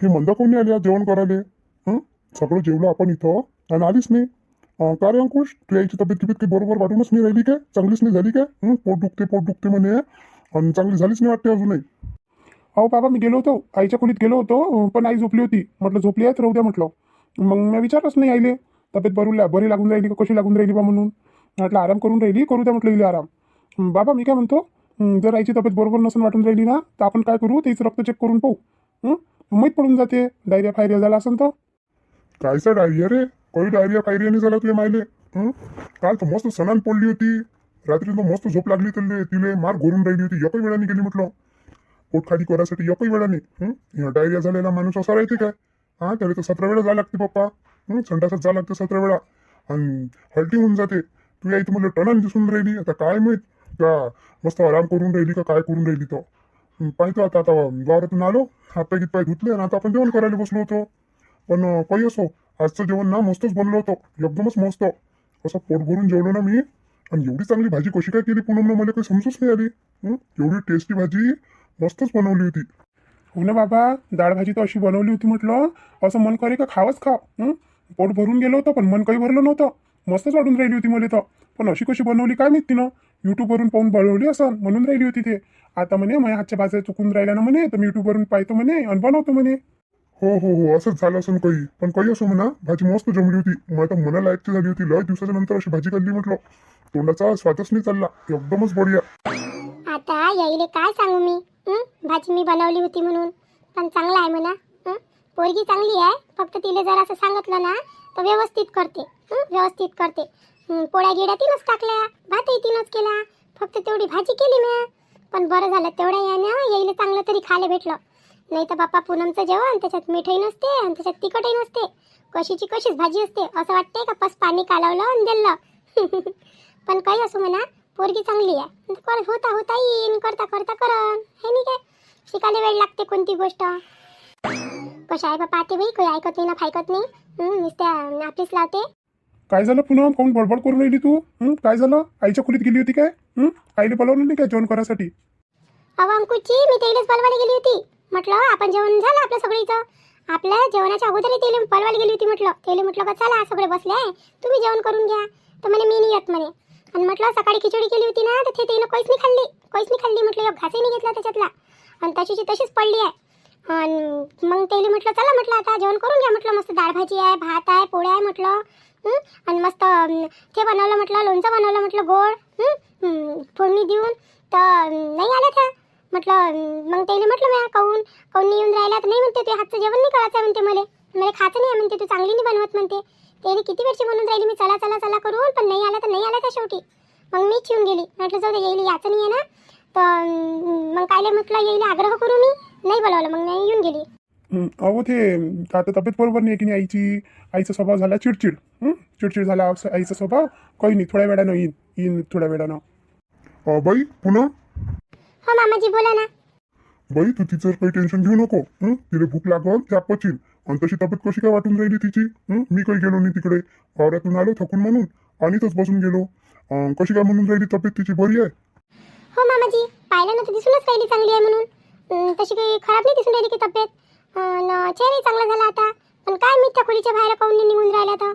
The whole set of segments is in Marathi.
हे मंदा कोणी आली आज जेवण करायला? सगळं जेवलं आपण इथं आणि आलीच नाही. का रे अंकुश, तू यायची तब्येत किबियत काही बरोबर वाटूनच नाही राहिली काय? चांगलीच नाही झाली काय? पोट दुखते म्हणे आणि चांगली झालीच नाही वाटते अजूनही. अहो बाबा, मी गेलो होतो आईच्या खोलीत गेलो होतो, पण आई झोपली होती. म्हटलं झोपली आहे तर राहू द्या म्हटलं. मग मी विचारलंच नाही आईले तब्येत बरी लागून राहिली का कशी लागून राहिली बा म्हणून. म्हटलं आराम करून राहिली, करू द्या म्हटलं इले आराम. बाबा मी काय म्हणतो, जर आईची तब्येत बरोबर नसून वाटून राहिली ना तर आपण काय करू, त्याचं रक्त चेक करून पाहू. माहीत पडून जाते डायरिया फायरिया झाला असेल तर. कायचा डायरिया रे? काही डायरिया फायरिया नाही झाला तुझ्या मायले. काल तर मस्त सणान पडली होती, रात्री तर मस्त झोप लागली तिले मार घोरून राहिली होती. एकही वेळाने गेली म्हटलं पोट खाली करायसाठी, एकही वेळाने. डायरिया झालेला माणूस असा राहते काय? त्याला तर 17 वेळा जायला लागते पप्पा. संडासात जायला लागते 17 वेळा आणि हलटी होऊन जाते. तू या इथं मला टणान दिसून राहिली. आता काय माहित का मस्त आराम करून राहिली का काय करून राहिली तो. पाहतो आता वावरातून आलो, हातपाय गीतपाय धुतले आणि आता आपण जेवण करायला बसलो होतो. पण काही असो, आजचं जेवण ना मस्तच बनलं होतं, एकदमच मस्त. असं पोट भरून जेवलो ना मी. आणि एवढी चांगली भाजी कशी काय केली पूनमनं मला काही समजूच नाही आली. एवढी टेस्टी भाजी मस्तच बनवली होती. हो ना बाबा, डाळ भाजी तर अशी बनवली होती म्हटलं असं मन करे का खावंच खाव. पोट भरून गेलं होतं पण मन काही भरलं नव्हतं. मस्तच वाटून राहिली होती मला तर. पण अशी कशी बनवली काय माहित तिनं. युट्यूबवरून पाहून बनवली असं म्हणून राहिली होती ते. आता म्हणे माझ्या हातच्या भाज्या चुकून राहिल्या ना म्हणे, तर मी युट्यूबवरून पाहतो म्हणे आणि बनवतो म्हणे. हो असंच झालं असं काही. पण काही असो म्हणा, भाजी मस्त जमली होती. मग आता मनाला लायकची झाली होती. लय दिवसाच्या नंतर अशी भाजी खाल्ली म्हटलं, तोंडाचा स्वादच नाही चालला. एकदमच बढिया. आता याईले काय सांगू मी. भाजी मी बनवली होती म्हणून, पण चांगला आहे म्हणा. पोरगी चांगली आहे, फक्त तिला जर असं सांगितलं ना तर व्यवस्थित करते. व्यवस्थित करते. पोळ्या गिड्या तिनंच टाकल्या, भातही तिनंच केला, फक्त तेवढी भाजी केली मी. पण बरं झालं तेवढ्या यानं यायला चांगलं तरी खायला भेटलं. नाही तर बाप्पा पूनमचं जेवण त्याच्यात मीठही नसते आणि त्याच्यात तिखटही नसते. कशीची कशीच भाजी असते, असं वाटते का बस पाणी कालवलं आणि दिलं. पण काही असो म्हणा, पोरगी चांगली आहे. होता होता येईन, करता करता करन. हे नाही काय शिकायला वेळ लागते कोणती गोष्ट. कशा आहे बापा आते बाई, काही ऐकत नाही ना फायकत नाही. नुसत्या आपलीच लावते. काय झालं पुन्हा, काऊन बडबड करून राहिली तू? काय झालं, आईच्या खोलीत गेली होती काय? आईला बोलावलं नाही काय जेवण करायसाठी? अहो अंकुची, मी तेलच पलवायला गेली होती. म्हटलं आपण जेवण झालं आपलं सगळीचं. आपल्या जेवणाच्या अगोदर तेल पलवायला गेली होती. म्हटलं का चला सगळे बसले आहे, तुम्ही जेवण करून घ्या. तर म्हणे मी नाही येत म्हणे. आणि म्हटलं सकाळी खिचडी केली होती ना, तर ते तेल काहीच नाही खाल्ली. म्हटलं एक घासही नाही घेतला त्याच्यातला आणि तशीच पडली आहे. आणि मग तेली म्हटलं चला, म्हटलं आता जेवण करून घ्या. म्हटलं मस्त डाळ भाजी आहे, भात आहे, पोळ्या आहे म्हटलं. आणि मस्त ते बनवलं म्हटलं, लोणचं बनवलं म्हटलं गोड. फोडणी देऊन तर नाही आल्या त्या. म्हटलं मग त्याला म्हटलं मी काऊन नाही येऊन राहिला. तर नाही म्हणते, तू हातचं जेवण नाही करायचं म्हणते. मला खायचं नाही म्हणते, तू चांगली नाही बनवत म्हणते. त्याने किती वेळची बनवून राहिली मी चला चला चला करून, पण नाही आला तर नाही आला त्या शेवटी. मग मीच येऊन गेली. म्हटलं जाऊ दे, येईल याचं नाही आहे ना तर मग कायले म्हटलं येईल आग्रह करू मी. नाही बोलावलं, मग मी येऊन गेली. अहो ते आता तब्येत बरोबर नाही की नाही आईची. आईचा स्वभाव झाला चिडचिड. चिडचिड झाला आईचा स्वभाव. काही नाही, थोड्या वेळानं येईन थोड्या वेळानं. बाई पुन्हा हो मामाजी बोला ना. बाई, तू तिचं काही टेन्शन घेऊ नको. तिला भूक लागल त्या पचील. आणि तशी तब्येत कशी काय वाटून राहिली तिची? मी काही गेलो नाही तिकडे, वावरातून आलो थकून म्हणून आणि इथंच बसून गेलो. कशी काय म्हणून राहिली तब्येत तिची? बरी आहे? हो मामाजी, पाहिलं ना तर दिसूनच राहिली चांगली आहे म्हणून. तशी काही खराब नाही दिसून राहिली की तब्येत. चेहराही चांगला झाला आता. पण काय मी त्या खोलीच्या बाहेर काऊन नाही निघून राहिल्या तर.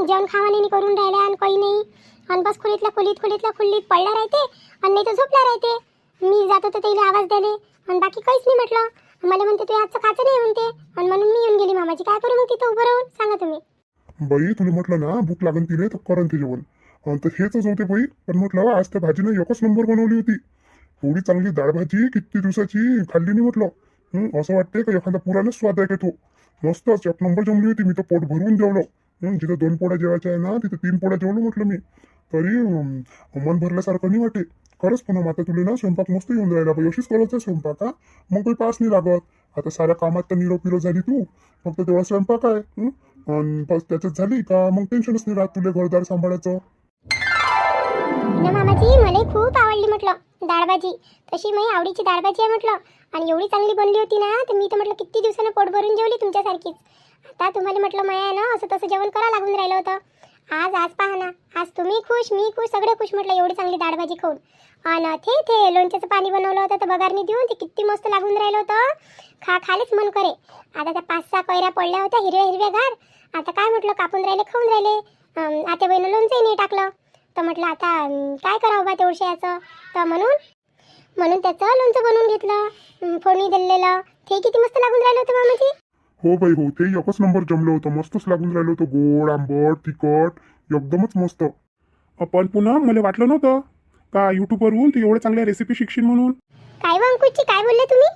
जेवण खावाने करून राहिल्या आणि काही नाही. आणि बस खोलीत पडल्या राहते आणि नाही तर झोपल्या राहते. मी जातो तर तिला आवाज द्याले आणि बाकी काहीच नाही म्हटलं. मला म्हणते तू आजचं खायचं नाही म्हणते, आणि म्हणून मी येऊन गेली. मामाजी काय करू मग तिथं उभं राहून, सांगा तुम्ही. बाई, तुला म्हटलं ना भूक लागन तिने तर करन ते जेवण. तर हेच होते बाई. पण म्हटलं आज त्या भाजीनं एकच नंबर बनवली होती. एवढी चांगली डाळ भाजी किती दिवसाची खाल्ली नाही म्हटलं. असं वाटते का एखादा पुराणच स्वाद आहे का तो. मस्तच एक नंबर जमली होती. मी तर पोट भरून जेवलो. जिथं 2 पोळ्या जेवायच्या आहे ना, तिथं 3 पोळ्या जेवलो म्हटलं मी. तरी मन भरल्यासारखं नाही वाटे. खरंच पुन्हा आता तुला ना स्वयंपाक मस्त येऊन राहिला बाई. अशीच करायचं स्वयंपाक. मग काही पास नाही लागत. आता साऱ्या कामात तर निरोपिरो झाली तू, फक्त तेव्हा स्वयंपाक आहे. आणि बस त्याच्यात झाली का मग टेन्शनच नाही राहत तुला घरदार सांभाळायचं. ना मामाजी, मला खूप आवडली म्हटलं डाळ भाजी. तशी माझी आवडीची डाळ भाजी आहे म्हटलं. आणि एवढी चांगली बनली होती ना, तर मी तर म्हटलं किती दिवसानं पोट भरून जेवली तुमच्यासारखीच. आता तुम्हाला म्हटलं माया ना असं तसं जेवण करा लागून राहिलं होतं. आज पहा ना, आज तुम्ही खुश, मी खुश, सगळे खुश म्हटलं एवढी चांगली डाळ भाजी खाऊन. आणि ते लोणच्याचं पाणी बनवलं होतं तर बगारनी देऊन ते किती मस्त लागून राहिलं होतं. खालेच मन करे. आता त्या 5-6 कैऱ्या पडल्या होत्या हिरव्या गार. आता काय म्हटलं कापून राहिले खाऊन राहिले. आता बहिणं लोणचंही नाही टाकलं. तर म्हटलं आता काय करावं बा तेवढ्या याचं. तर म्हणून त्याचं लोणचं बनवून घेतलं. फोडणी दिलेलं ते किती मस्त लागून राहिलं होतं मामाजी. हो बाई हो, ते एकच नंबर जमलं होतं. मस्तच लागून राहिलं होतं. गोड आंबट तिखट एकदमच मस्त. पण पुन्हा मला वाटलं नव्हतं का यूट्यूबवरून तू एवढ्या चांगल्या रेसिपी शिकशील म्हणून. काय व अंकुशजी काय बोलले तुम्ही.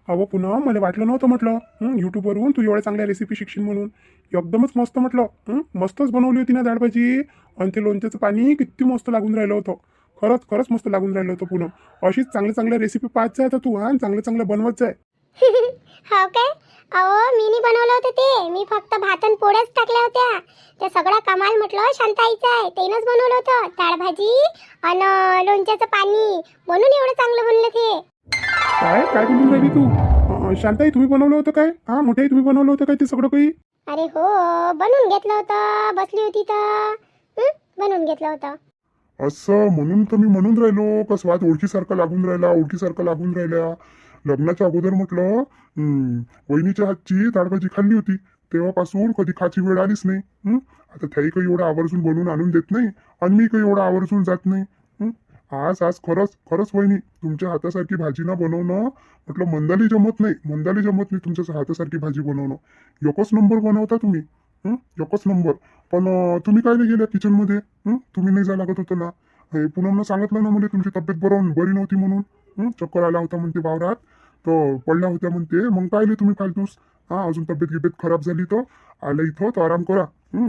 अहो पुन्हा मला वाटलं नव्हतं म्हटलं यूट्यूबवरून तू एवढ्या चांगल्या रेसिपी शिकशील म्हणून. एकदमच मस्त म्हटलं. मस्तच बनवली होती ना डाळ भाजी. आणि ते लोणच्याचं पाणी किती मस्त लागून राहिलं होतं. खरंच मस्त लागून राहिलं होतं पुन्हा. अशीच चांगल्या रेसिपी पाहत जाय आता तू चांगलं बनवत जाय. हो काय. अहो मी नाही बनवलं होतं ते. मी फक्त भात आणि पोळ्याच टाकल्या होत्या. ते सगळा कमाल म्हटलं शांताईचा आहे. त्यानंच बनवलं होतं डाळ भाजी आणि लोणच्याचं पाणी. म्हणून एवढं चांगलं बनलं ते. काय बोलून राहिली तू. शांताई तुम्ही बनवलं होतं काय. मोठ्याई तुम्ही बनवलं होतं काय ते सगळं काही. अरे हो बनवून घेतलं होतं. बसली होती तर बनवून घेतलं होतं. असं म्हणून तर मी म्हणून राहिलो का स्वाद ओळखीसारखा लागून राहिल्या. लग्नाच्या अगोदर म्हटलं वहिनीच्या हातची डाळभाजी खाल्ली होती. तेव्हापासून कधी खाची वेळ आलीच नाही. आता त्याही काही एवढं आवर्जून बनवून आणून देत नाही आणि मी काही एवढं आवर्जून जात नाही. आज खरंच वहिनी तुमच्या हातासारखी भाजी ना बनवणं म्हटलं मंदाली जमत नाही तुमच्या हातासारखी भाजी बनवणं. एकच नंबर बनवता तुम्ही. एकच नंबर. पण तुम्ही काय नाही गेल्या किचनमध्ये. तुम्ही नाही जा लागत होतं ना. हे पूनमनं सांगितलं ना मला तुमची तब्येत बरी नव्हती म्हणून. चक्कर आला होता म्हणते वावरात तर पडल्या होत्या म्हणते. मग पाहिले तुम्ही फालतूस. अजून तब्येत खराब झाली तर आलं इथं तर आराम करा.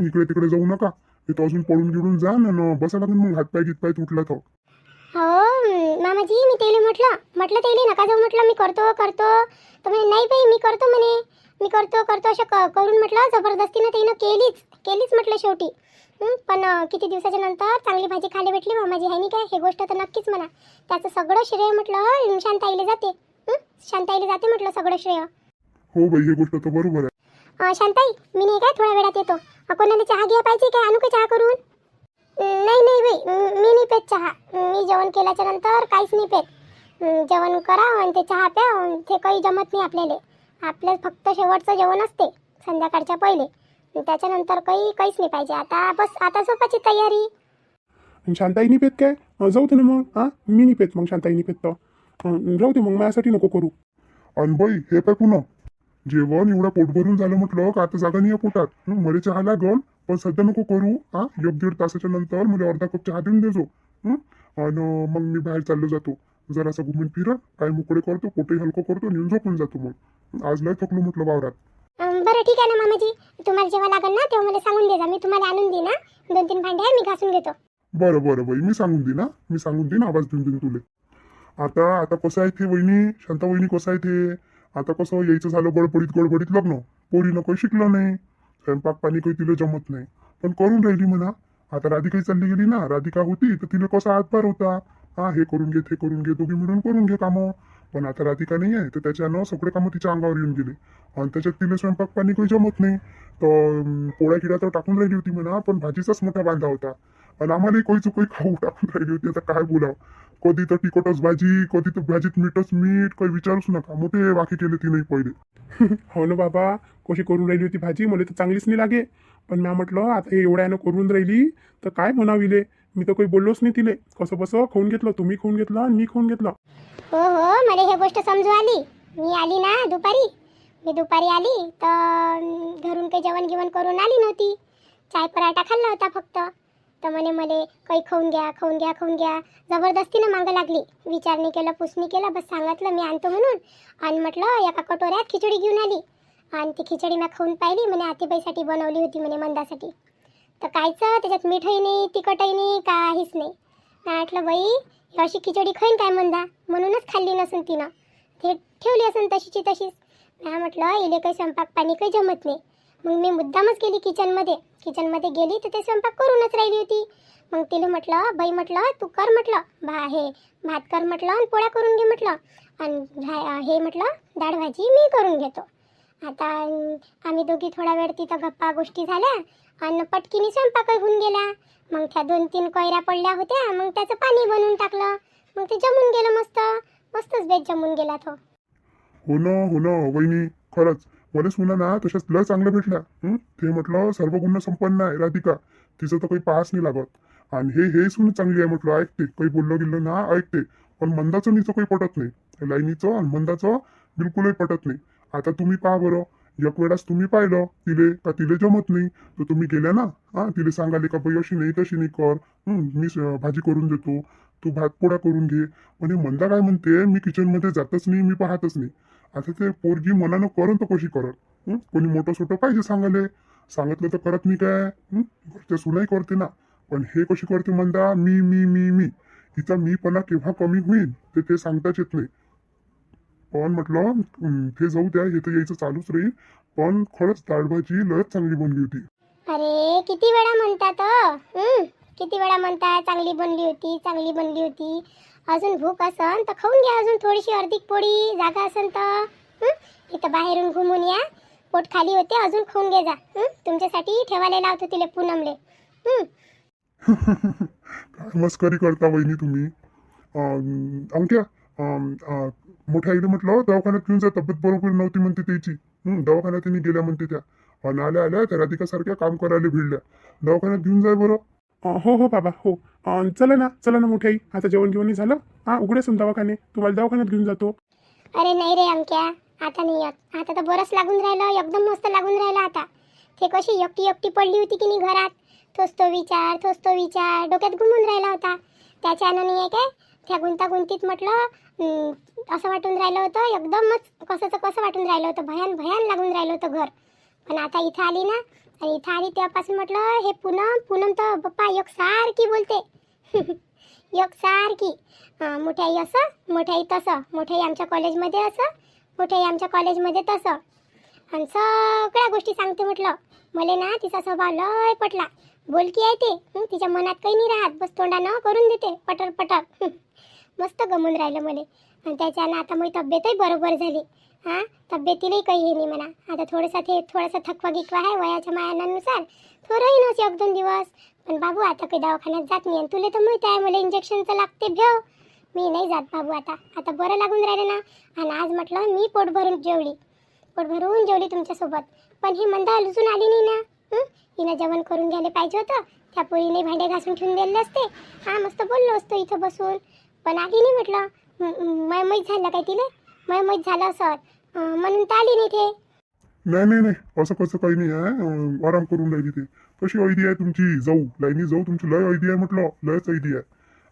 इकडे तिकडे जाऊ नका. इथं अजून पळून गिळून जा ना बसा लागून मग हातपाय तुटला तर. हो मामाजी मी तेले म्हटलं तेले नका जाऊ म्हटलं. मी करतो तर म्हणे नाही बाई मी करतो म्हणे. मी करतो असं करून म्हटलं जबरदस्तीनं त्यानं केलीच म्हटलं शेवटी. पण किती दिवसाच्या नंतर चांगली भाजी खायला भेटली मामाजी आहे नाही काय. हे गोष्ट तर नक्कीच म्हणा. त्याचं सगळं श्रेय म्हटलं शांताईला जाते. शांताईला जाते म्हटलं सगळं श्रेय. हो बाई ही गोष्ट तर बरोबर आहे. शांताई मी नाही काय थोड्या वेळात येतो. कोणाला चहा घ्या पाहिजे काय. आणू का चहा करून. नाही बाई मी नाही पेत चहा. मी जेवण केल्याच्या नंतर काहीच नाही पेत. जेवण करा आणि ते चहा प्या. ते काही जमत नाही आपल्याला. आपलं फक्त शेवटचं जेवण असते संध्याकाळच्या पहिले. त्याच्यानंतर काहीच नाही पाहिजे. आता झोपाची तयारी. शांताई नाही पेत काय. जाऊ दे ना मग. मी नाही पेत मग. शांताई नाही पेत तर राहू दे मग. माझ्यासाठी नको करू. आणि बाई हे पाय पुन्हा जेवण एवढा पोट भरून झालं म्हटलं का आता जागा नाही आहे पोटात. मला चहा लागल पण सध्या नको करू. 1-1.5 तासाच्या नंतर मला अर्धा कप चहा देऊन देजो. आणि मग मी बाहेर चाललो जातो. जरासा घुमून फिरत काय मोकळे करतो. पोटही हलकं करतो आणि झोपून जातो. मग आज लय थकलो म्हटलं वावरात. बरं ठीक आहे ना मामाजी. तुम्हाला जेव्हा लागेल ना तेव्हा मला सांगून दे जा. मी तुम्हाला आणून देईन. 2-3 भांडे आहे मी घासून घेतो. बरं बाई मी सांगून देईन आवाज देऊन तुले. आता कसं आहे ते वहिनी शांता वहिनी कसं आहे ते. आता कसं यायचं झालं गडबडीत लग्न. पोरीनं काही शिकलं नाही. स्वयंपाक पाणी काही तिला जमत नाही. पण करून राहिली म्हणा. आता राधिकाही चालली गेली ना. राधिका होती तर तिला कसा हातभार होता. हे करून घे ते करून घे दोघी मिळून करून घे कामं. पण आता राधिका नाही आहे तर त्याच्यानं सगळे कामं तिच्या अंगावर येऊन गेले. आणि त्याच्यात तिला स्वयंपाक पाणी काही जमत नाही. तर पोळ्या खिड्या तर टाकून राहिली होती म्हणा. पण भाजीचाच मोठा बांधा होता. आणि आम्हालाही काही चुकही खाऊ टाकून राहिली होती. आता काय बोलावं. कधी तर तिखटच भाजी कधी तर भाजीत मीठ काही विचारूच नका. मोठे वाकी केले तिने पहिले. हो ना बाबा. कशी करून राहिली होती भाजी. मला तर चांगलीच नाही लागे. पण मी म्हटलं आता हे एवढ्यानं करून राहिली तर काय म्हणाविले. मी तर काही बोललोच नाही तिले. कसं खाऊन घेतलं. तुम्ही खाऊन घेतलं आणि मी खाऊन घेतलं. हो मला हे गोष्ट समजू आली. मी आली ना दुपारी आली तर घरून काही जेवण करून आली नव्हती. चाय पराठा खाल्ला होता फक्त. तर मला काही खाऊन घ्या जबरदस्तीनं मागं लागली. विचार नाही केला पुस नाही केला. बस सांगितलं मी आणतो म्हणून. आणि म्हटलं एका कटोऱ्यात खिचडी घेऊन आली. आणि ती खिचडी मी खाऊन पाहिली. म्हणे आतीबाईसाठी बनवली होती म्हणे मंदासाठी. तर कायचं त्याच्यात मीठही नाही तिखटही नाही काहीच नाही. म्हटलं बाई अशी खिचडी खाईन काय मंदा. म्हणूनच खाल्ली नसून तिनं. ते ठेवली असेल तशीच. म्हटलं इले काही स्वयंपाक पाणी काही जमत नाही. मग मी मुद्दामच गेली किचनमध्ये गेली तर ते स्वयंपाक करूनच राहिली होती. मग तिला म्हटलं बाई म्हटलं तू कर म्हटलं भात कर म्हटलं आणि पोळ्या करून घे म्हटलं. आणि हे म्हटलं डाळ भाजी मी करून घेतो. आता आम्ही दोघी थोडा वेळ तिथं गप्पा गोष्टी झाल्या. आणि पटकीने स्वयंपाक होऊन गेला. मग त्या 2-3 कैऱ्या पडल्या होत्या. मग त्याचं पाणी बनवून टाकलं. मग ते जमून गेलं मस्त. मस्तच बेत जमून गेला तो. हो ना वहिनी, खरंच मला सुना ना तशाच लय चांगल्या भेटल्या. ते म्हटलं सर्व गुण संपन्न आहे राधिका, तिचं तर काही पास नाही लागत. आणि हे सून चांगली आहे म्हटलं, ऐकते काही बोललं गेलं ना ऐकते. पण मंदाचं नीचं काही पटत नाही, लाईनीचं आणि मंदाचं बिलकुलही पटत नाही. आता तुम्ही पहा बरं, एक वेळाच तुम्ही पाहिलं तिले का तिले जमत नाही, तर तुम्ही गेल्या ना, तिले सांगाले का बाई अशी नाही तशी नाही कर, मी भाजी करून देतो, तू भात पोळ्या करून घे. म्हणजे मंदा काय म्हणते, मी किचनमध्ये जातच नाही, मी पाहतच नाही. आता ते पोरगी मनानं करून तर कशी करत, कोणी मोठं सोटं पाहिजे सांगाले, सांगितलं तर करत नाही काय, घरच्या सुनाही करते ना. पण हे कशी करते म्हणता, मी मी मी मी हिचा मीपणा केव्हा कमी होईल ते सांगताच येत नाही. पण म्हटलं ते जाऊ द्या, हे तर यायचं चालूच राहील. पण खरंच डाळभाजी लयच चांगली बनली होती. अरे किती वेळा म्हणतात, किती वेळा म्हणतात चांगली बनली होती, चांगली बनली होती. अजून भूक असन तर खाऊन घ्या, अजून थोडीशी अर्धी पोळी जागा असन तर. इथं बाहेरून घुमून या, पोट खाली होते, अजून खाऊन घे जा. तुमच्यासाठी ठेवायला लावतो तिले पूनमले. काय मस्करी करता वहिनी तुम्ही. अंक्या, मोठ्या आईने म्हटलं दवाखान्यात घेऊन जा, तब्येत बरोबर नव्हती म्हणते त्याची. दवाखान्यात तिने गेल्या म्हणते त्या. आणि आल्या त्या राधिकासारख्या काम करायला भिडल्या. दवाखान्यात घेऊन जाय बरं. हो बाबा हो. चला ना मोठी आई, आता जेवण झालं. उघडे दवाखाने, तुम्हाला दवाखान्यात घेऊन जातो. अरे नाही रे अंक्या, आता नाही येत. आता तर बरंच लागून राहिलं, एकदम मस्त लागून राहिलं आता. ते कशी एकटी पडली होती की नाही घरात, तोच तो विचार डोक्यात घुमून राहिला होता. त्याच्यानं नाही आहे काय, त्या गुंतागुंतीत म्हटलं असं वाटून राहिलं होतं, एकदमच कसं वाटून राहिलं होतं, भयान लागून राहिलं होतं घर. पण आता इथं आली ना, आणि इथं आली तेव्हापासून म्हटलं हे पूनम तर बाप्पा एकसारखी बोलते. एकसारखी. मोठ्याई असं, मोठ्याई तसं, मोठ्याई आमच्या कॉलेजमध्ये असं, मोठ्याई आमच्या कॉलेजमध्ये तसं, आणि सगळ्या गोष्टी सांगते म्हटलं. मला ना तिचा स्वभाव लय पटला. बोलकी आहे ते, तिच्या मनात काही नाही राहत, बस तोंडानं करून देते पटर. मस्त गमून राहिलं मला. आणि त्याच्यानं आता माझी तब्येतही बरोबर झाली. तब्येतीलाही काही हे नाही म्हणा. आता थोडासा थकवा गिकवा आहे वयाच्या मायानुसार, थोडंही नव्हते 1-2 दिवस. पण बाबू आता काही दवाखान्यात जात नाही. आणि तुला तर माहिती आहे मला इंजेक्शनचं लागते भेव. मी नाही जात बाबू आता बरं लागून राहिलं ना. आणि आज म्हटलं मी पोट भरून जेवली तुमच्यासोबत. पण ही मंदा अजून आली नाही ना. हिनं जेवण करून घ्यायला पाहिजे होतं. त्या पोरीने भांडे घासून ठेवून दिले असते. मस्त बोललो असतो इथं बसून. पण आली नाही म्हटलं. माहीत झालं काय तिला, माहीत झालं असं म्हणून तर आली नाही ते. नाही असं कसं काही नाही आहे. आराम करून राहिली ते. कशी ऐदी आहे तुमची जाऊ, लाईनी जाऊ तुमची लय ऐदी आहे म्हटलं, लयच ऐदी आहे.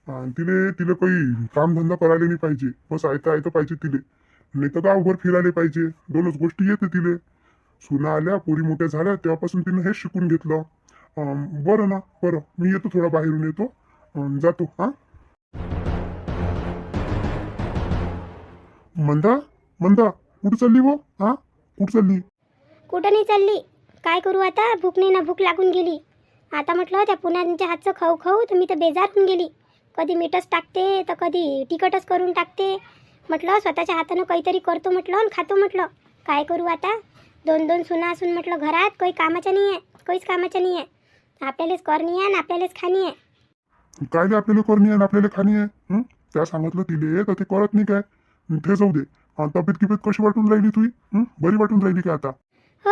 आणि तिले काही कामधंदा करायला नाही पाहिजे, बस आयतं पाहिजे तिले. नाही तर गावभर फिरायला पाहिजे, दोनच गोष्टी येते तिले. सुना आल्या, पोरी मोठ्या झाल्या, तेव्हापासून तिनं हेच शिकून घेतलं. बरं मी येतो, थोडा बाहेरून येतो, जातो. मंदा कुठं चालली वो? कुठं चालली? कुठं नाही चालली, काय करू आता. भूक नाही ना, भूक लागून गेली. आता म्हटलं त्या पुण्याच्या हातचं खाऊ तर मी तर बेजार होऊन गेली. कधी मीठच टाकते तर कधी तिखटच करून टाकते. म्हटलं स्वतःच्या हातानं काहीतरी करतो म्हटलं आणि खातो म्हटलं. काय करू आता. 2 सुना असून म्हटलं घरात काहीच कामाच्या नाही आहे. आपल्यालाच करणी आहे आणि आपल्यालाच खाणी आहे. काय आपल्याला करणी आहे, आपल्याला खाणी आहे. त्या सांगितलं तिले तर ते करत नाही काय. ते जाऊ दे. तब्येत कशी वाटून राहिली तुझी? बरी वाटून राहिली का आता? हो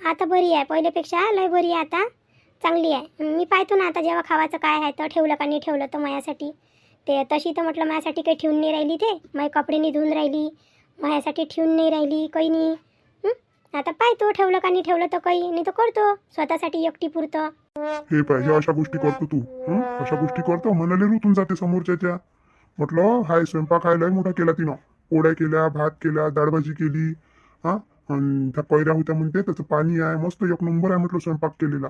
आता बरी आहे, पहिल्यापेक्षा लय बरी आहे आता, चांगली आहे. मी पाहतो ना आता जेव्हा खावाचं काय आहे तर ठेवलं का नाही ठेवलं तर माझ्यासाठी. ते तशी तर म्हटलं माझ्यासाठी काही ठेवून नाही राहिली, ते माझे कपडे नाही धुवून राहिली, माझ्यासाठी ठेवून नाही राहिली काही नाही. आता पाहतो ठेवलं का नाही ठेवलं तर काही नाही तर करतो स्वतःसाठी एकटी पुरतं. हे पाहिजे अशा गोष्टी करतो तू. अशा गोष्टी करतो मनाला रुतून जाते समोरच्याच्या. म्हटलं हाय स्वयंपाक हाय लय मोठा केला तिनं. पोळ्या केल्या, भात केला, डाळभाजी केली. आणि त्या कैऱ्या होत्या म्हणते, त्याचं पाणी आहे मस्त, 1 नंबर आहे म्हटलं स्वयंपाक केलेला.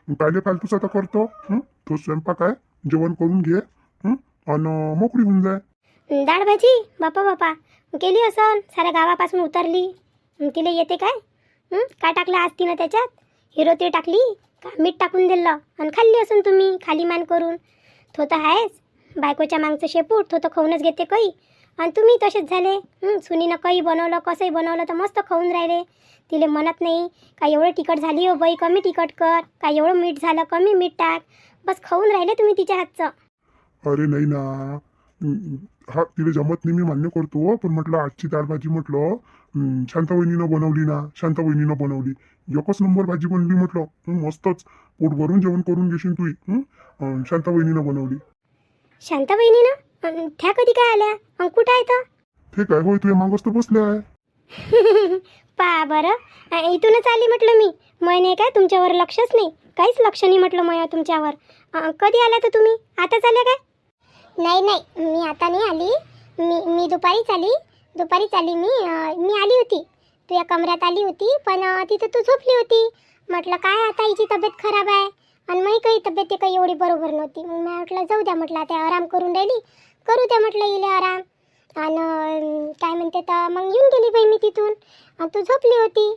पहिले फालतूच आता करतो. तो स्वयंपाक आहे, जेवण करून घे आणि मोकळी होऊन जाय. डाळभाजी बापा केली असं साऱ्या गावापासून उतरली. तिला येते काय. काय टाकलं आज तिनं त्याच्यात, हिरो ते टाकली का मीठ टाकून दिलं आणि खाल्ली असून तुम्ही खाली मान करून. तो तर आहेच बायकोच्या मागचं शेपूट, तो तर खाऊनच घेते काही. आणि तुम्ही तसेच झाले. सुनीनं काही बनवलं कसंही बनवलं तर मस्त खाऊन राहिले. तिले म्हणत नाही का एवढं तिखट झाली हो बाई, कमी तिखट कर, का एवढं मीठ झालं कमी मीठ टाक, बस खाऊन राहिले तुम्ही तिच्या हातचं. अरे नाही ना, हा तिला जमत नाही मी मान्य करतो, पण म्हटलं आजची डाळ भाजी म्हटलं शांतावहिनीनं बनवली ना, शांतावहिनीनं बनवली. एकच नंबर भाजी बनली म्हटलं. मस्तच पोट भरून जेवण करून घेशील तू. शांतावहिनीनं बनवली. शांता बहिणीनं त्या कधी काय आल्या कुठं आहे तर ते काय होय तुझ्या मागच तर बसले आहे. पा बरं इथूनच आली म्हटलं मी. मग नाही काय तुमच्यावर लक्षच नाही, काहीच लक्ष नाही म्हटलं मग तुमच्यावर. कधी आल्या तर तुम्ही आताच आल्या काय? नाही नाही मी आता नाही आली. मी दुपारीच आली मी आली होती तुझ्या कमऱ्यात आली होती, पण तिथं तू झोपली होती. म्हटलं काय आता हिची तब्येत खराब आहे आणि मग काही तब्येत काही एवढी बरोबर नव्हती. मग मी म्हटलं जाऊ द्या म्हटलं, आता आराम करून राहिली, करू द्या म्हटलं इले आराम. आणि काय म्हणते तर मग येऊन गेली बाई मी तिथून, तू झोपली होती.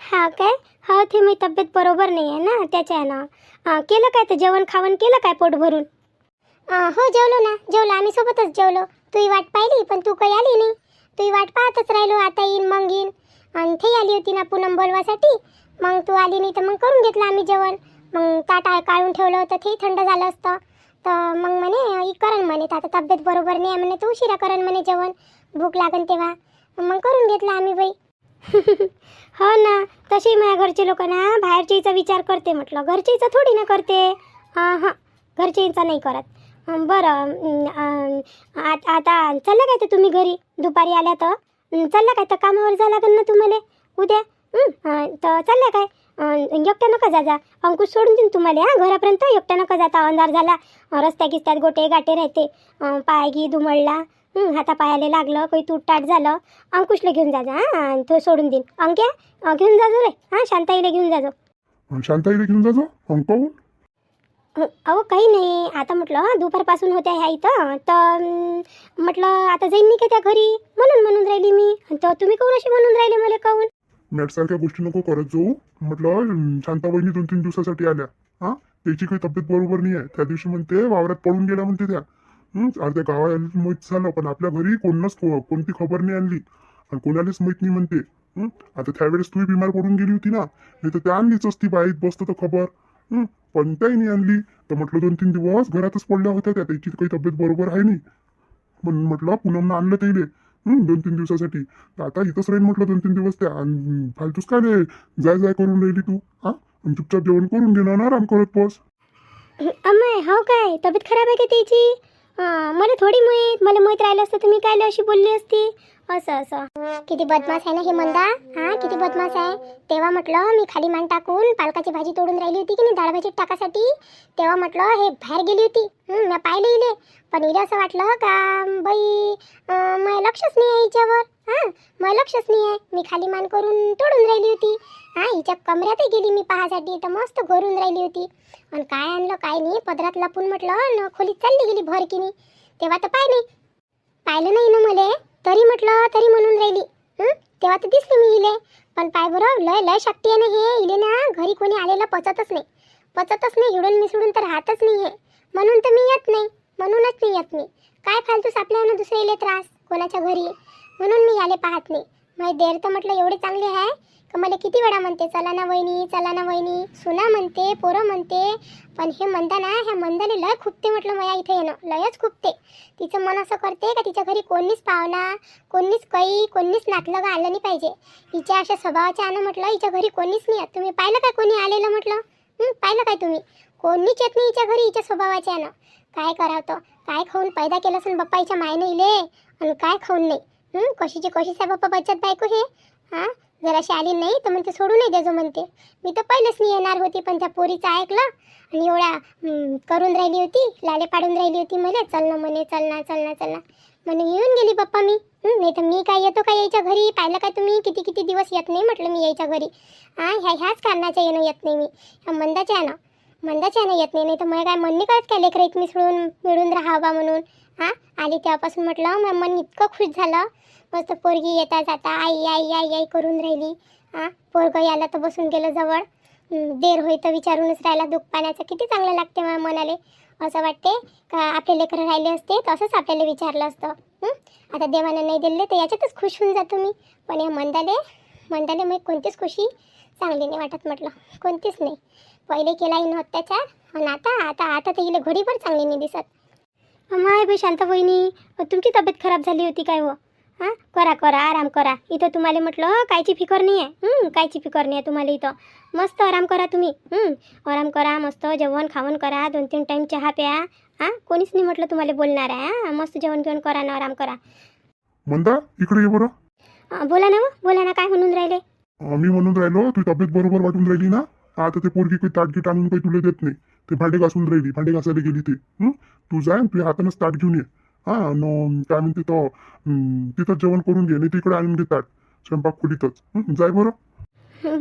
हा काय? हो ते मी तब्येत बरोबर नाही आहे ना त्याच्यानं. केलं काय तर जेवण खावण केलं काय पोट भरून? हो जेवलो ना, जेवलो आम्ही सोबतच जेवलो. तुही वाट पाहिली पण तू काही आली नाही. तुही वाट पाहतच राहिलो, आता येईन मग येईन. आणि ते आली होती ना पूनम बोलवासाठी, मग तू आली नाही तर मग करून घेतलं आम्ही जेवण. मग ताट काढून ठेवलं होतं, ते थंड झालं असतं तर मग म्हणे करण म्हणे आता तब्येत बरोबर नाही आहे म्हणे, तर उशिरा करण म्हणे जेवण, भूक लागन तेव्हा. मग करून घेतलं आम्ही बाई. हो ना, तशी माझ्या घरचे लोक ना बाहेरच्याचा विचार करते म्हटलं, घरच्याचा थोडी ना करते. हां हां घरच्याचा नाही करत. बरं आता चाललं काय तर तुम्ही घरी? दुपारी आल्या तर चालला काय तर कामावर जा लागेल ना तुम्हाला उद्या. तर चालल्या काय? एकट्या नका जा अंकुश सोडून देईन तुम्हाला. घरापर्यंत एकट्या नका जाता, अंधार झाला, रस्त्या गिस्त्यात गोटे गाटे राहते, पाय गी दुमडला, हातापायाला लागलं, काही तुटताट झालं, अंकुशला घेऊन जा तो सोडून देईन. अंक्या घेऊन जाजो रे, शांताईला घेऊन जाजो. शांताईला घेऊन जाजो. काहून? अहो काही नाही, आता म्हटलं दुपारपासून होत्या ह्या इथं, तर म्हटलं आता जाईन नाही का त्या घरी, म्हणून राहिली मी. तर तुम्ही काहून अशी म्हणून राहिले मला काहून? मॅटसारख्या गोष्टी नको करत जाऊ. म्हटलं शांताबाईनी 2-3 दिवसासाठी आल्या. त्याची काही तब्येत बरोबर नाही आहे. त्या दिवशी म्हणते वावरात पळून गेल्या म्हणते त्या. अर्ध्या गावाला माहीत झालं, पण आपल्या घरी कोणती खबर नाही आणली आणि कोणालाच माहीत नाही म्हणते. आता त्यावेळेस तू बिमार पडून गेली होती ना, नाही तर त्या आणलीच असती बाईत बसतं तर खबर. पण त्याही नाही आणली. तर म्हटलं 2-3 दिवस घरातच पडल्या होत्या त्या, त्याची काही तब्येत बरोबर आहे नाही. पण म्हटलं पूनमनं आणलं त्याइले 2-3 दिवसासाठी. तर आता इथंच राहील म्हटलं 2-3 दिवस त्या. आणि फालतूच काय रे जाय करून राहिली तू. आणि चुपचाप जेवण करून घेणार, आराम करत बस. अम्माय हो काय तब्येत खराब आहे का त्याची? मला थोडी मला माहीत राहिलं असतं तुम्ही काय अशी बोलली असती. असं किती बदमाश आहे ना हे मंदा. किती बदमाश आहे. तेव्हा म्हटलं मी खाली मान टाकून पालकाची भाजी तोडून राहिली होती की नाही डाळ भाजी टाकासाठी, तेव्हा म्हटलं हे बाहेर गेली होती. मी पाहिलं इले, पण इले असं वाटलं का बाई मला लक्षच नाही आहे हिच्यावर. मला लक्षच नाही आहे. मी खाली मान करून तोडून राहिली होती. हिच्या कमऱ्यातही गेली मी पाहासाठी, तर मस्त घरून राहिली होती. आणि काय आणलं काय नाही पदरात लपून म्हटलं खोलीत चालली गेली भर की नाही. तेव्हा तर पाहिलं नाही ना मले, तरी म्हटलं तरी म्हणून राहिली. तेव्हा तर दिसली मी इले. पण पाय बरं लय शक्ती आहे ना हे इले ना. घरी कोणी आलेलं पचतच नाही, हिडून मिसळून तर राहतच नाही हे. म्हणून तर मी येत नाही, म्हणूनच नाही येत मी. काय फालतूस आपल्याला दुसरे इले त्रास कोणाच्या घरी, म्हणून मी आले पाहत नाही. माझी देर तर म्हटलं एवढे चांगले आहे का मला किती वेळा म्हणते चला ना वहिनी, सुना म्हणते, पोरं म्हणते. पण हे म्हणताना ह्या मंदाने लय खुपते म्हटलं माझ्या इथे येणं, लयच खुपते. तिचं मन असं करते का तिच्या घरी कोणीच पाहुणा, कोणीच नातलं का आलं नाही पाहिजे. हिच्या अशा स्वभावाच्या आण म्हटलं हिच्या घरी कोणीच नाही येत. तुम्ही पाहिलं काय कोणी आलेलं म्हटलं? पाहिलं काय तुम्ही? कोणीच येत नाही हिच्या घरी हिच्या स्वभावाच्या आण. काय करावं, काय खाऊन पैदा केलं असेल बाप्पा हिच्या मायने इले, आणि काय खाऊन नाही. कशीची आहे बाप्पा बचत बायको हे. जराशी आली नाही तर म्हणते सोडून नाही देजो म्हणते. मी तर पहिलेच नाही येणार होती, पण त्या पोरीचं ऐकलं आणि एवढा करून राहिली होती, लाले पाडून राहिली होती मला. चल ना म्हणे, चल ना म्हणून येऊन गेली बाप्पा मी. नाही तर मी काय येतो काय यायच्या घरी? पाहिलं काय तुम्ही किती दिवस येत नाही म्हटलं मी यायच्या घरी. ह्याच कारणाच्या येणं येत नाही मी. ह्या मंदाच्या यानं येत नाही तर मग काय म्हणणे करत काय लेकरं एक मिळून राहावा म्हणून. आली तेव्हापासून म्हटलं माझं मन इतकं खुश झालं. मस्त पोरगी येता जाता आई करून राहिली. पोरगं याला तर बसून गेलं जवळ. देर होई तर विचारूनच राहिला दुःख पाण्याचं. किती चांगलं लागते माझ्या मनाले. असं वाटते का आपले लेकरं राहिले असते तर असंच आपल्याला विचारलं असतं. आता देवानं नाही दिले तर याच्यातच खुश होऊन जातो मी. पण या मंदाले मग कोणतीच खुशी चांगली नाही वाटत म्हटलं, कोणतीच नाही. पहिले केला हिनं अत्याचार आणि आता तर हिला घडीभर चांगली नाही दिसत. माय बी शांत वहिनी, तुमची तब्येत खराब झाली होती काय हो? हां, करा करा, आराम करा. इथं तुम्हाला म्हटलं कायची फिकर नाही आहे. कायची फिकर नाही आहे तुम्हाला इथं. मस्त आराम करा तुम्ही. आराम करा, मस्त जेवण खावण करा, 2-3 टाईम चहा प्या. हां, कोणीच नाही म्हटलं तुम्हाला बोलणार आहे. हां, मस्त जेवण घेऊन करा ना, आराम करा. मंदा इकडे ये बरं. बोला ना हो, बोला ना, काय म्हणून राहिले? मी म्हणून राहिलो तुझी तब्येत बरोबर वाटून राहिली ना. आता ते पोरगी काही ताटगीट आणून काही तुला देत नाही. ते भांडे घासून राहिली, भांडे घासायला गेली ते. तू जाय तुझ्या हातानंच ताट घेऊन ये. हा काय म्हणते तो तिथं जेवण करून घे, नाही तिकडे आणून घे ताट स्वयंपाक खोलीतच. जाय बरं.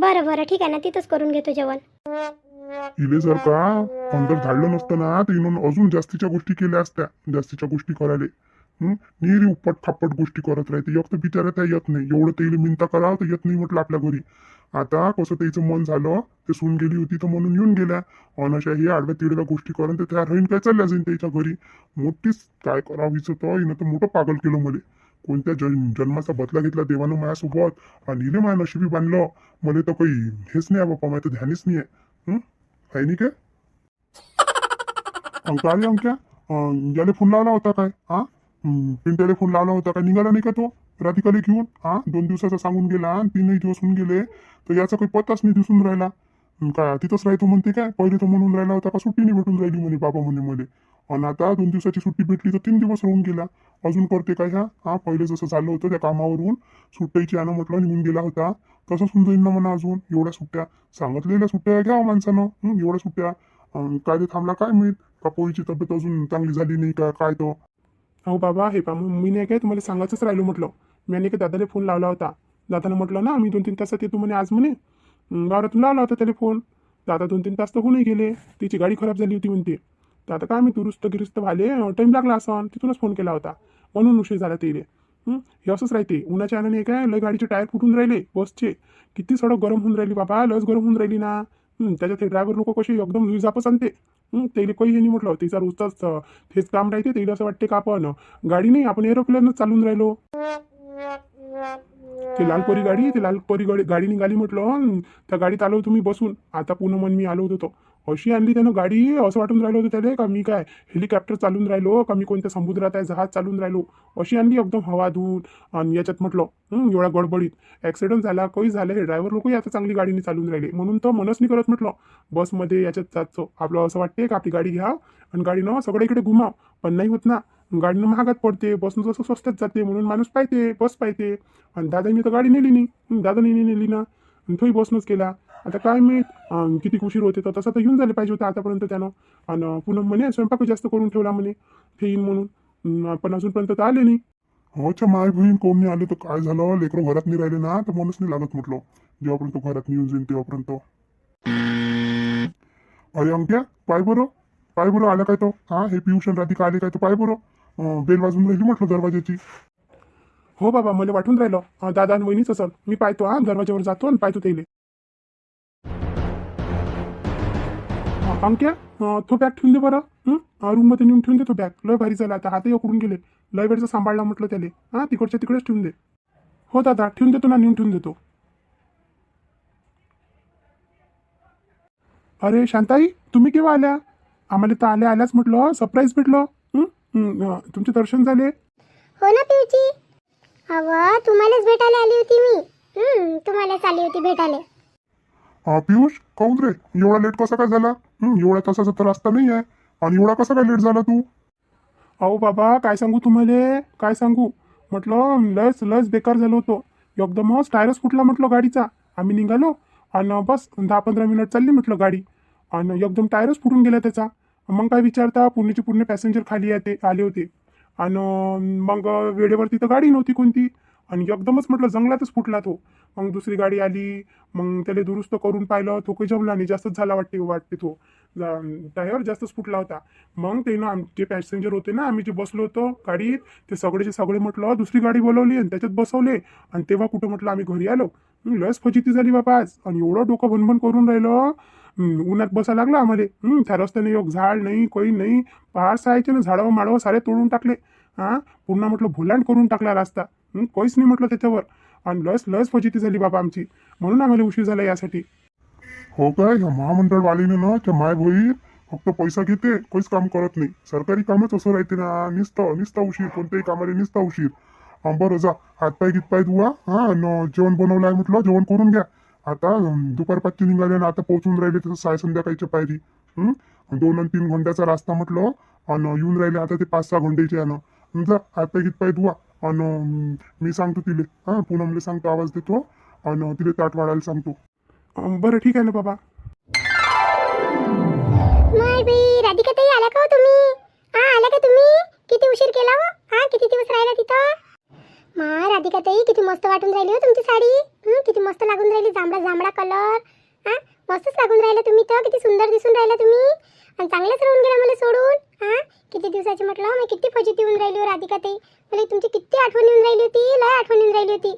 बरं बरं, ठीक आहे ना, तिथंच करून घेतो जेवण. इले जर का अंदर धाडलं नसतं ना तर इनं अजून जास्तीच्या गोष्टी केल्या असत्या. जास्तीच्या गोष्टी करायला निरी उपट खापट गोष्टी करत राहते. एक तर बिचारा त्या येत नाही. एवढं त्याला मिनता करावं तर येत नाही म्हटलं आपल्या घरी. आता कसं त्याचं मन झालं, ते सून गेली होती तर म्हणून येऊन गेल्या. अनाशा हे आडव्या तिडव्या गोष्टी करून ते त्या राहीन काय चालल्या जाईन त्याच्या घरी. मोठीच काय करावं विचारतो हिनं तर मोठं पागल केलं मला. कोणत्या जन्माचा बदला घेतला देवानं माझ्यासोबत आणि इले माझ्या नशिबी बांधलं. मला तर काही हेच नाही आहे बाप्पा, माझं तर ध्यानच नाही आहे. काय नाही काय अंका आले अंक्या याला फोन लावला होता काय? पिंट्याला फोन लावला होता काय? निघाला नाही का तो राधिकाला घेऊन? 2 दिवसाचा सांगून गेला आणि 3 दिवस होऊन गेले तर याचा काही पत्ताच नाही दिसून राहिला. काय तिथंच राहतो म्हणते काय? पहिले तर म्हणून राहिला होता का सुट्टी नाही भेटून राहिली म्हणे बाबा म्हणे मला. आणि आता 2 दिवसाची सुट्टी भेटली तर 3 दिवस राहून गेला. अजून करते काय ह्या? पहिले जसं झालं होतं त्या कामावरून सुट्ट्याची आणं म्हटलं निघून गेला होता तसंच होऊन जाईन ना म्हणा. अजून एवढ्या सुट्ट्या सांगितलेल्या सुट्ट्या घ्यावं माणसानं. एवढ्या सुट्ट्या काय ते थांबला काय माहीत का? पोळीची तब्येत अजून चांगली झाली नाही का काय तो? अहो बाबा हे पा मी नाही काय तुम्हाला सांगायचंच राहिलो म्हटलं. मी नाही का दादाला फोन लावला होता. दादानं म्हटलं ना मी 2-3 तासात येतो म्हणे आज म्हणे. वावरातून लावला होता त्याला फोन. दादा 2-3 तास तर होऊनही गेले. तिची गाडी खराब झाली होती म्हणते. तर आता काय मी दुरुस्त गिरुस्त व्हाले टाईम लागला असा तिथूनच फोन केला होता म्हणून उशीर झाला ते. हे असंच राहते उन्हाच्या आणाने काय लय गाडीचे टायर फुटून राहिले बसचे. किती सडक गरम होऊन राहिली बाबा, लस गरम होऊन राहिली ना. त्याच्यात ते ड्रायव्हर लोक कसे एकदम जुजापच आणते. त्याला काही हे नाही म्हटलं तिचा रोजचाच तेच काम राहते. त्याला असं वाटते का आपण गाडी नाही आपण एरोप्लेनच चालून राहिलो. ते लालपरी गाडी गाडी निघाली म्हटलं. त्या गाडीत आलो तुम्ही बसून. आता पुन्हा मन मी आलो होतो अशी आणली त्यानं गाडी. असं वाटून राहिलो होतं त्याला का मी काय हेलिकॉप्टर चालून राहिलो का मी कोणत्या समुद्रात आहे जहाज चालून राहिलो. अशी आणली एकदम हवा धुवून. आणि याच्यात म्हटलं एवढ्या गडबडीत ॲक्सिडेंट झाला काही झालं. हे ड्रायव्हर लोकही आता चांगली गाडीने चालून राहिले म्हणून तर मनच नाही करत म्हटलं बसमध्ये याच्यात जातो. आपलं असं वाटते का आपली गाडी घ्या आणि गाडीनं सगळं इकडे घुमाव. पण नाही होत ना, गाडीनं महागात पडते. बसनं जसं स्वस्तात जाते म्हणून माणूस पाहते बस पाहते. आणि दादानी तर गाडी नेली नाही. दादानी नेली ना तोही बसनंच केला. आता काय मी किती उशीर होते तर तसं तर येऊन झाले पाहिजे होतं आतापर्यंत त्यानं. आणि पुन्हा म्हणे स्वयंपाक जास्त करून ठेवला म्हणे ते येईन म्हणून. पण अजूनपर्यंत तर आले नाही. अच्छा माय बहीण कोण नाही आले तर काय झालं? लेकरं घरात नाही राहिले ना तर मनच नाही लागत म्हटलं. जेव्हापर्यंत घरात नाही येऊन जाईन तेव्हापर्यंत. अरे अंक्या पाय बरं आल्या काय तो? हे पियुष आणि राधिका आले काय तो? पाय बरं बेल वाजून राहिली म्हटलं दरवाजाची. हो बाबा मला वाटून राहिलं दादा आणि वहिनीच असेल. मी पाहतो दरवाजावर जातो आणि पाहतो त्याला. अंक्या तो बॅग ठेवून दे बरं. रूममध्ये नेऊन ठेवून दे तो बॅग. लय भारी झाला आता हातही उकडून गेले. लय वेळचं सांभाळला म्हटलं त्याला. तिकडच्या तिकडेच ठेवून दे. हो दादा ठेवून देतो ना, नेऊन ठेवून देतो. अरे शांताई तुम्ही केव्हा आल्या? आम्हाला तर आल्याच म्हटलं सरप्राईज भेटलं. तुमचे दर्शन झाले. हो ना पिऊची, अहो तुम्हालाच भेटायला आली होती मी. तुम्हालाच आली होती भेटायला. पियुष काऊन रे एवढा लेट कसा काय झाला? एवढ्या तासाचा तर रस्ता नाही आहे आणि एवढा कसा काय लेट झाला तू? अहो बाबा काय सांगू तुम्हाला, काय सांगू म्हटलं. लस बेकार झालो होतो एकदमच. टायरच फुटला म्हटलं गाडीचा. आम्ही निघालो आणि बस 10-15 मिनिट चालली म्हटलं गाडी आणि एकदम टायरच फुटून गेला त्याचा. मग काय विचारता पूर्ण पॅसेंजर खाली आले होते. आणि मग वेळेवरती तर गाडी नव्हती कोणती. आणि एकदमच म्हटलं जंगलातच फुटला तो. मग दुसरी गाडी आली. मग त्याला दुरुस्त करून पाहिलं तो काही जमला नाही. जास्तच झाला वाटते तो टायर जास्तच फुटला होता. मग ते ना जे पॅसेंजर होते ना आम्ही जे बसलो होतो गाडीत ते सगळेचे सगळे म्हटलं दुसरी गाडी बोलवली आणि त्याच्यात बसवले. आणि तेव्हा कुठं म्हटलं आम्ही घरी आलो. लस फजिती झाली बाबा आज. आणि एवढं डोकं भनभन करून राहिलं. उन्हात बसा लागला आम्हाला. त्या रस्त्याने एक झाड नाही काही नाही. पहाड सायचे ना झाडं माडवं सारे तोडून टाकले. पुन्हा म्हटलं भोलांड करून टाकला रस्ता. काहीच नाही म्हटलं त्याच्यावर. आणि लस फजिती झाली बाबा आमची. म्हणून आम्हाला उशीर झाला यासाठी. हो काय ह्या महामंडळवालीने ना त्या माय बहीण फक्त पैसा घेते, काहीच काम करत नाही. सरकारी कामच असं राहते ना, निस्ता उशीर, कोणत्याही कामाला निस्ता उशीर. बरं जा, हातपाय गितपाय धुवा. जेवण बनवलं आहे म्हटलं, जेवण करून घ्या. आता दुपारपाचची निघाले ना, आता पोहोचून राहिले तसं संध्याकाळच्या पायरी. 2 आणि 3 घंट्याचा रस्ता म्हटलं, आणि येऊन राहिले आता ते 5-6 घंट्याचे यानं. जा, हातपाय गितपाय धुवा. आणि मी सांगतो तिले, पूनमले सांगतो, आवाज देतो, आणि तिले ताट वाढायला सांगतो. बरं ठीक आहे ना बाबा. माय बाई, राधिका ताई आल्या का हो तुम्ही? आल्या का तुम्ही? किती उशीर केला हो? किती दिवस राहिला तिथं? राधिका ताई, किती मस्त वाटून राहिली हो तुमची साडी. किती मस्त लागून राहिली, जांभळा कलर. मस्तच लागून राहिला तुम्ही तर, किती सुंदर दिसून राहिला तुम्ही. आणि चांगलंच राहून गेला मला सोडून. किती दिवसाची म्हटलं मी, किती फजिती येऊन राहिली हो राधिका ताई. मला तुमची किती आठवण येऊन राहिली होती, लय आठवण येऊन राहिली होती.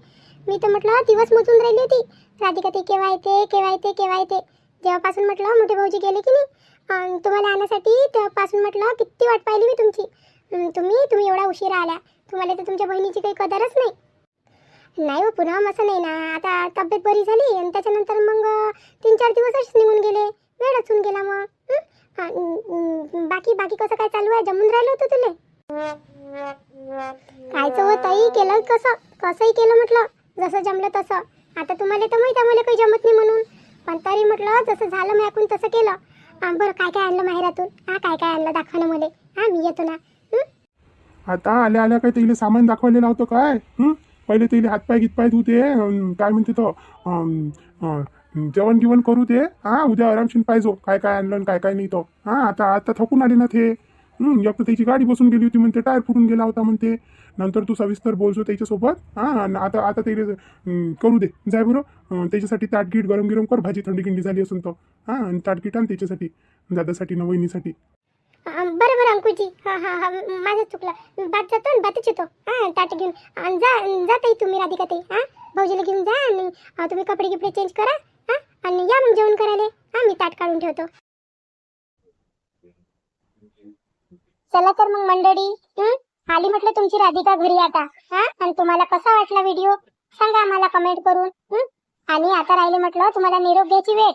मी तर म्हटलं दिवस मोजून राहिली होती, राधिका ताई केव्हा येते केव्हा येते केव्हा येते. जेव्हापासून म्हटलं मोठे भाऊजी गेले की नाही तुम्हाला आणण्यासाठी, तेव्हापासून म्हटलं किती वाट पाहिली मी तुमची. तुम्ही एवढा उशिरा आल्या. तुम्हाला तर तुमच्या बहिणीची काही कदरच नाही. नाही हो पुनम, असं नाही ना. आता तब्येत बरी झाली आणि त्याच्यानंतर मग 3-4 दिवस असेच निघून गेले, वेळच होऊन गेला. मग बाकी कसं काय चालू आहे? जमून राहिलं होतं तुले? कायचं हो ताई, केलं कसंही केलं म्हटलं, जसं जमलं तसं. आता तुम्हाला तर माहिती आहे मला काही जमत नाही म्हणून, पण तरी म्हटलं जसं झालं मी ऐकून तसं केलं. बरं, काय आणलं माहेरातून? काय आणलं दाखवा ना मला. मी येतो ना. आता आल्या काय तिला सामान दाखवायला लावतो काय? पहिले तिला हातपाय गितपाय धुते, काय म्हणते तो, जेवण गिवण करू दे. उद्या आरामशीर पाहिजो काय आणलं आणि काय नाही तो. आता थकून आले ना ते. एक तर त्याची गाडी बसून गेली होती म्हणते, टायर फुटून गेला होता म्हणते. नंतर तू सविस्तर बोलतो त्याच्यासोबत. आता ते करू दे, जाय बरं. त्याच्यासाठी ताटगीट गरम कर, भाजी थंडी गिंडी झाली असून तो. आणि ताटगीट आण त्याच्यासाठी, दादासाठी न वहिनीसाठी. बरं अंकुजी, माझं चुकलं. बात जातो आणि बातच येतो. ताट घेऊन जा ताई तुम्ही, राधिका ताई. भाऊजीला घेऊन जा आणि तुम्ही कपडे गिपडे चेंज करा. आणि या मग जेवण करायला. मी ताट काढून ठेवतो. चला तर मग मंडळी, आली म्हटलं तुमची राधिका घरी आता. आणि तुम्हाला कसा वाटला व्हिडिओ सांगा आम्हाला कमेंट करून. आणि आता राहिले म्हटलं तुम्हाला निरोप घ्यायची वेळ.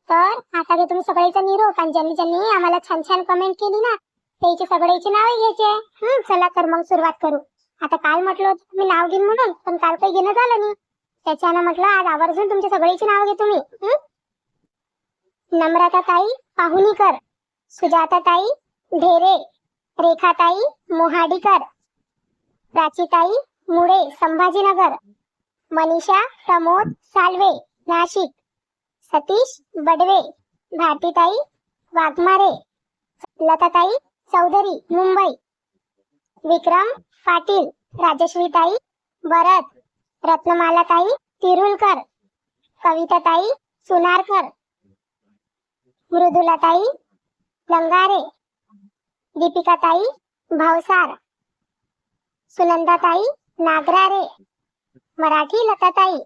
तर आता तुम्ही सगळ्याचा निरोप, आणि ज्यांनी आम्हाला छान कमेंट केली ना, त्याची सगळ्याची नावे घ्यायचे. चला तर मग सुरुवात करू. आता काल म्हटलं होतं तुम्ही नाव घेईन म्हणून, पण काल काही घेणं झालं नाही. त्याच्यानं म्हटलं आज आवर्जून तुमची सगळ्याची नाव घे तुम्ही. नम्रता ताई पाहुणीकर, सुजाता ताई ढेरे, रेखाताई मोहाडीकर, प्राचीताई मुळे संभाजीनगर, मनीषा प्रमोद सालवे नाशिक, सतीश बडवे, भारतीताई वाघमारे, लताताई चौधरी मुंबई, विक्रम पाटील, राजश्रीताई भरत, रत्नमालाताई तिरुलकर, कविताताई सुनारकर, मृदुलाताई लंगारे, दीपिकाताई भावसार, सुनंदाताई नागरारे, मराठी लताताई,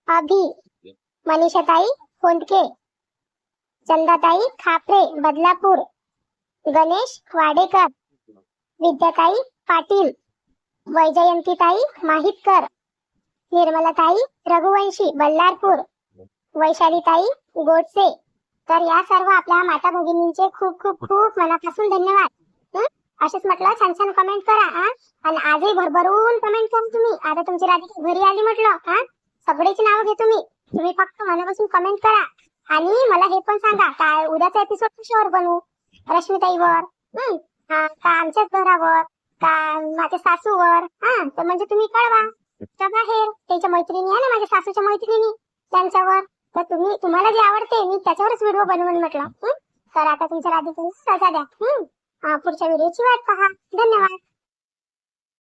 अभि, मनीषाताई फोंडके, चंदाताई खापरे बदलापूर, गणेश वाडेकर, विद्याताई पाटील, वैजयंतीताई माहितकर, निर्मलाताई रघुवंशी बल्लारपूर, वैशालीताई गोडसे. तर या सर्व आपल्या माता भगिनींचे खूप मनापासून धन्यवाद. असेच म्हटलं छान कमेंट करा. आणि आजही भरभरून कमेंट करा तुम्ही. आता तुमची राधिका घरी आली म्हटलं, सगळ्याची नाव घे तुम्ही फक्त मनापासून कमेंट करा. आणि मला हे पण सांगा, काय उद्याचा एपिसोड कशावर बनवू? रश्मीताईवर, का आमच्याच घरावर, का माझ्या सासूवर? तर म्हणजे तुम्ही कळवा. त्या बाहेर त्याच्या मैत्रिणी आहे ना, माझ्या सासूच्या मैत्रिणी, त्यांच्यावर. तर तुम्हाला जे आवडते मी त्याच्यावरच व्हिडिओ बनवून म्हटलं. तर आता तुमच्या राधिकेने रजा द्या. पुढच्या व्हिडिओची वाट पहा. धन्यवाद.